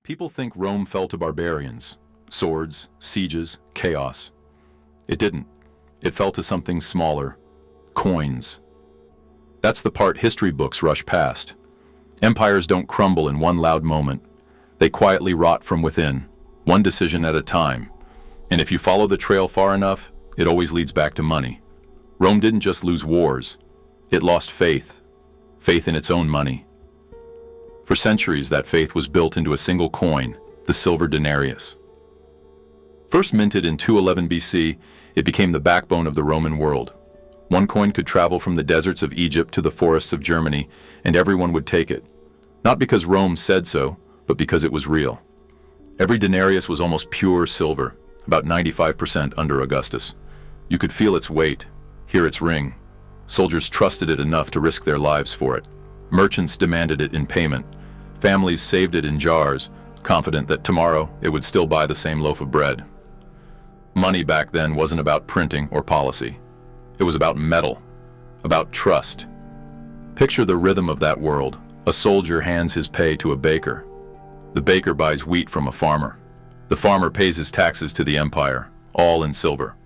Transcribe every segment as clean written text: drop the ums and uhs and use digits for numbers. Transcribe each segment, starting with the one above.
People think Rome fell to barbarians, swords, sieges, chaos. It didn't. It fell to something smaller: coins. That's the part history books rush past. Empires don't crumble in one loud moment. They quietly rot from within, one decision at a time. And if you follow the trail far enough, it always leads back to money. Rome didn't just lose wars. It lost faith. Faith in its own money. For centuries, that faith was built into a single coin, the silver denarius. First minted in 211 BC, it became the backbone of the Roman world. One coin could travel from the deserts of Egypt to the forests of Germany, and everyone would take it. Not because Rome said so, but because it was real. Every denarius was almost pure silver, about 95% under Augustus. You could feel its weight, hear its ring. Soldiers trusted it enough to risk their lives for it. Merchants demanded it in payment. Families saved it in jars, confident that tomorrow it would still buy the same loaf of bread. Money back then wasn't about printing or policy. It was about metal, about trust. Picture the rhythm of that world. A soldier hands his pay to a baker. The baker buys wheat from a farmer. The farmer pays his taxes to the empire, all in silver.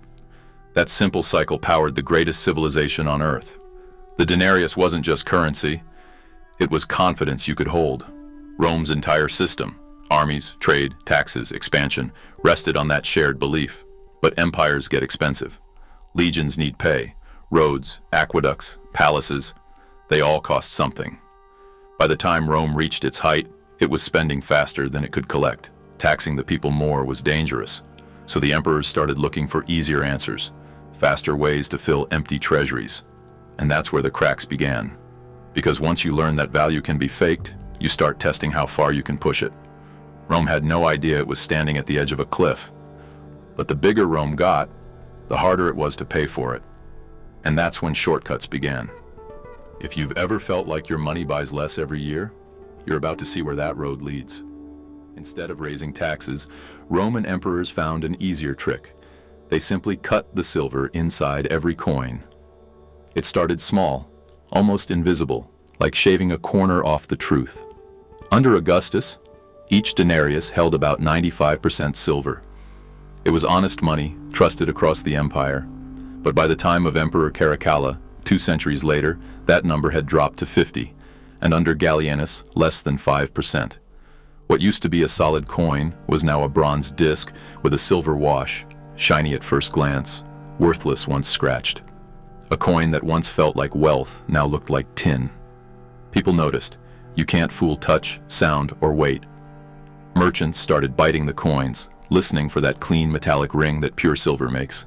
That simple cycle powered the greatest civilization on earth. The denarius wasn't just currency. It was confidence you could hold. Rome's entire system, armies, trade, taxes, expansion, rested on that shared belief. But empires get expensive. Legions need pay. Roads, aqueducts, palaces, they all cost something. By the time Rome reached its height, it was spending faster than it could collect. Taxing the people more was dangerous. So the emperors started looking for easier answers, faster ways to fill empty treasuries. And that's where the cracks began. Because once you learn that value can be faked, you start testing how far you can push it. Rome had no idea it was standing at the edge of a cliff. But the bigger Rome got, the harder it was to pay for it. And that's when shortcuts began. If you've ever felt like your money buys less every year, you're about to see where that road leads. Instead of raising taxes, Roman emperors found an easier trick. They simply cut the silver inside every coin. It started small, almost invisible, like shaving a corner off the truth. Under Augustus, each denarius held about 95% silver. It was honest money, trusted across the empire. But by the time of Emperor Caracalla, 2 centuries later, that number had dropped to 50, and under Gallienus, less than 5%. What used to be a solid coin was now a bronze disc with a silver wash, shiny at first glance, worthless once scratched. A coin that once felt like wealth now looked like tin. People noticed. You can't fool touch, sound, or weight. Merchants started biting the coins, listening for that clean metallic ring that pure silver makes.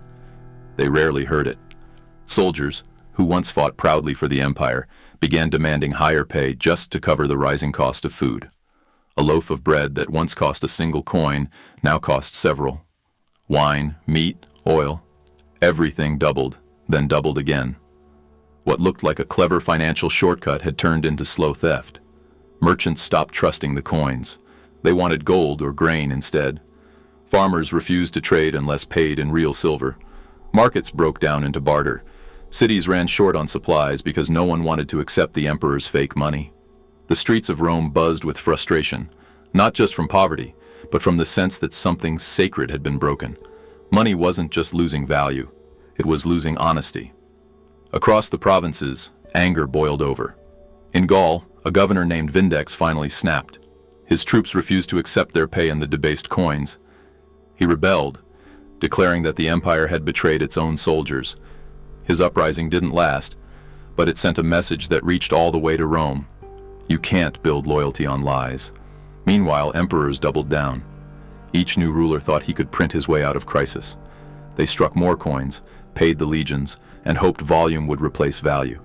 They rarely heard it. Soldiers, who once fought proudly for the empire, began demanding higher pay just to cover the rising cost of food. A loaf of bread that once cost a single coin now cost several. Wine, meat, oil, everything doubled, then doubled again. What looked like a clever financial shortcut had turned into slow theft. Merchants stopped trusting the coins. They wanted gold or grain instead. Farmers refused to trade unless paid in real silver. Markets broke down into barter. Cities ran short on supplies because no one wanted to accept the emperor's fake money. The streets of Rome buzzed with frustration, not just from poverty, but from the sense that something sacred had been broken. Money wasn't just losing value, it was losing honesty. Across the provinces, anger boiled over. In Gaul, a governor named Vindex finally snapped. His troops refused to accept their pay in the debased coins. He rebelled, declaring that the empire had betrayed its own soldiers. His uprising didn't last, but it sent a message that reached all the way to Rome. You can't build loyalty on lies. Meanwhile, emperors doubled down. Each new ruler thought he could print his way out of crisis. They struck more coins, paid the legions, and hoped volume would replace value.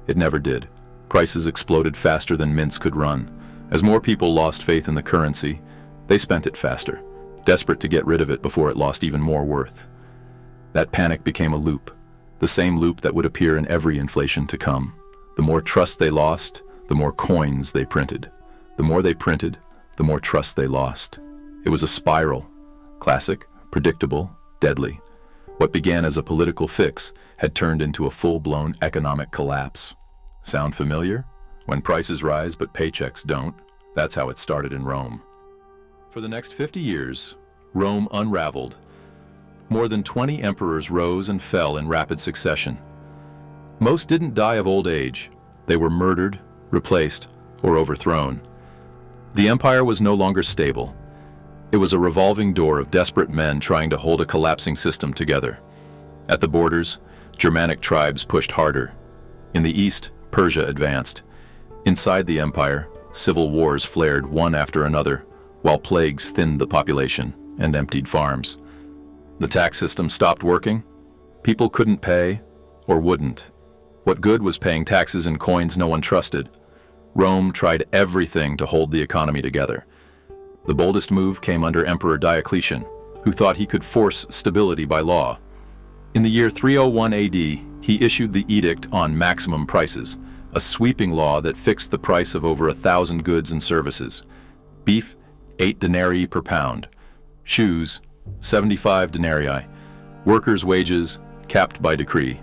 It never did. Prices exploded faster than mints could run. As more people lost faith in the currency, they spent it faster, desperate to get rid of it before it lost even more worth. That panic became a loop, the same loop that would appear in every inflation to come. The more trust they lost, the more coins they printed. The more they printed, the more trust they lost. It was a spiral, classic, predictable, deadly. What began as a political fix had turned into a full-blown economic collapse. Sound familiar? When prices rise but paychecks don't, that's how it started in Rome. For the next 50 years, Rome unraveled. More than 20 emperors rose and fell in rapid succession. Most didn't die of old age. They were murdered, replaced, or overthrown. The empire was no longer stable. It was a revolving door of desperate men trying to hold a collapsing system together. At the borders, Germanic tribes pushed harder. In the east, Persia advanced. Inside the empire, civil wars flared one after another, while plagues thinned the population and emptied farms. The tax system stopped working. People couldn't pay, or wouldn't. What good was paying taxes in coins no one trusted? Rome tried everything to hold the economy together. The boldest move came under Emperor Diocletian, who thought he could force stability by law. In the year 301 AD, he issued the Edict on Maximum Prices, a sweeping law that fixed the price of over 1,000 goods and services. Beef, 8 denarii per pound. Shoes, 75 denarii. Workers' wages, capped by decree.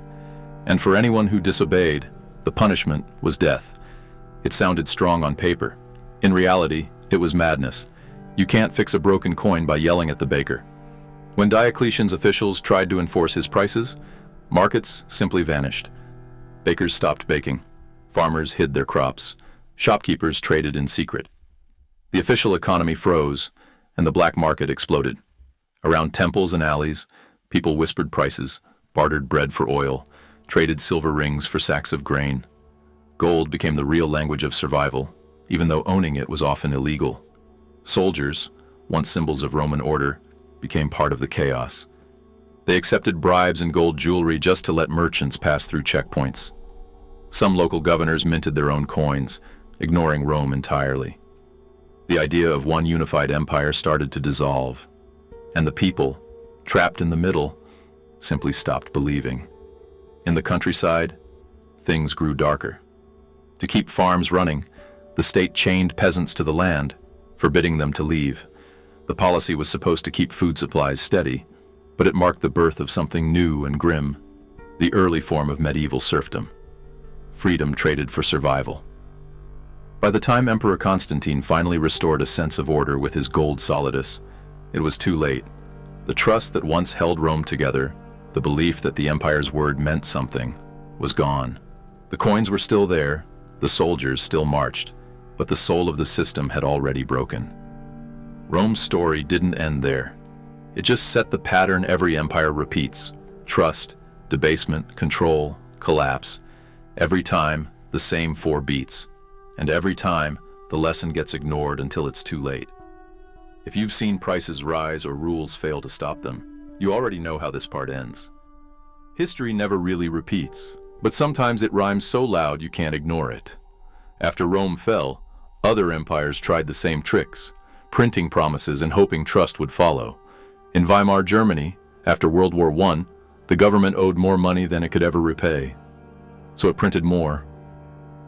And for anyone who disobeyed, the punishment was death. It sounded strong on paper. In reality, it was madness. You can't fix a broken coin by yelling at the baker. When Diocletian's officials tried to enforce his prices, markets simply vanished. Bakers stopped baking. Farmers hid their crops. Shopkeepers traded in secret. The official economy froze, and the black market exploded. Around temples and alleys, people whispered prices, bartered bread for oil, traded silver rings for sacks of grain. Gold became the real language of survival, even though owning it was often illegal. Soldiers, once symbols of Roman order, became part of the chaos. They accepted bribes and gold jewelry just to let merchants pass through checkpoints. Some local governors minted their own coins, ignoring Rome entirely. The idea of one unified empire started to dissolve, and the people, trapped in the middle, simply stopped believing. In the countryside, things grew darker. To keep farms running, the state chained peasants to the land, forbidding them to leave. The policy was supposed to keep food supplies steady, but it marked the birth of something new and grim, the early form of medieval serfdom. Freedom traded for survival. By the time Emperor Constantine finally restored a sense of order with his gold solidus, it was too late. The trust that once held Rome together, the belief that the empire's word meant something, was gone. The coins were still there, the soldiers still marched, but the soul of the system had already broken. Rome's story didn't end there. It just set the pattern every empire repeats: trust, debasement, control, collapse. Every time, the same 4 beats. And every time, the lesson gets ignored until it's too late. If you've seen prices rise or rules fail to stop them, you already know how this part ends. History never really repeats, but sometimes it rhymes so loud you can't ignore it. After Rome fell, other empires tried the same tricks, printing promises and hoping trust would follow. In Weimar Germany, after World War I, the government owed more money than it could ever repay. So it printed more.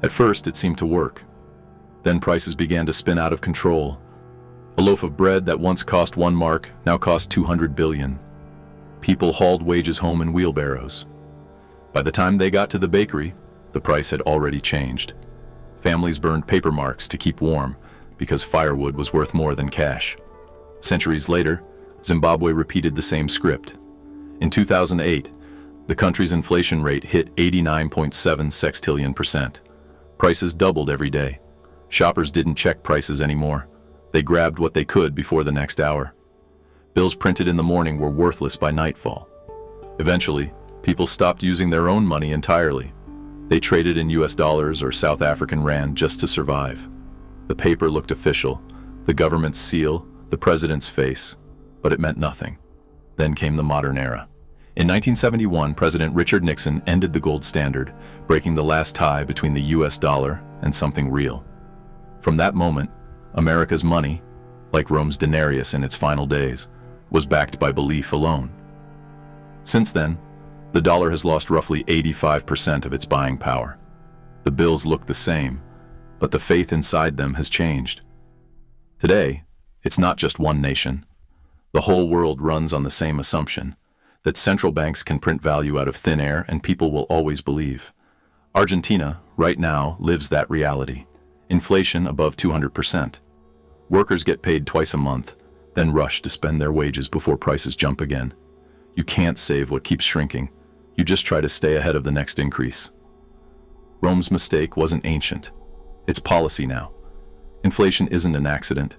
At first, it seemed to work. Then prices began to spin out of control. A loaf of bread that once cost 1 mark now cost 200 billion. People hauled wages home in wheelbarrows. By the time they got to the bakery, the price had already changed. Families burned paper marks to keep warm because firewood was worth more than cash. Centuries later, Zimbabwe repeated the same script. In 2008, the country's inflation rate hit 89.7 sextillion percent. Prices doubled every day. Shoppers didn't check prices anymore. They grabbed what they could before the next hour. Bills printed in the morning were worthless by nightfall. Eventually, people stopped using their own money entirely. They traded in US dollars or South African rand just to survive. The paper looked official, the government's seal, the president's face, but it meant nothing. Then came the modern era. In 1971, President Richard Nixon ended the gold standard, breaking the last tie between the US dollar and something real. From that moment, America's money, like Rome's denarius in its final days, was backed by belief alone. Since then, the dollar has lost roughly 85% of its buying power. The bills look the same, but the faith inside them has changed. Today, it's not just one nation. The whole world runs on the same assumption, that central banks can print value out of thin air and people will always believe. Argentina, right now, lives that reality. Inflation above 200%. Workers get paid twice a month, then rush to spend their wages before prices jump again. You can't save what keeps shrinking. You just try to stay ahead of the next increase. Rome's mistake wasn't ancient. It's policy now. Inflation isn't an accident.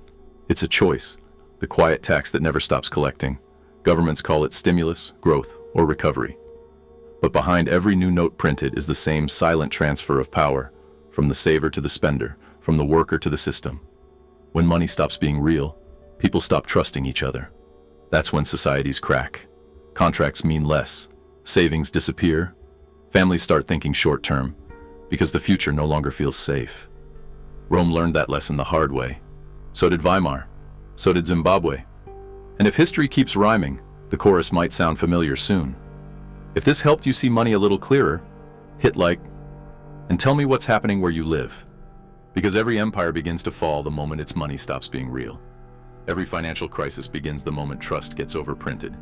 It's a choice, the quiet tax that never stops collecting. Governments call it stimulus, growth, or recovery. But behind every new note printed is the same silent transfer of power, from the saver to the spender, from the worker to the system. When money stops being real, people stop trusting each other. That's when societies crack. Contracts mean less. Savings disappear. Families start thinking short-term, because the future no longer feels safe. Rome learned that lesson the hard way. So did Weimar. So did Zimbabwe. And if history keeps rhyming, the chorus might sound familiar soon. If this helped you see money a little clearer, hit like, and tell me what's happening where you live. Because every empire begins to fall the moment its money stops being real. Every financial crisis begins the moment trust gets overprinted.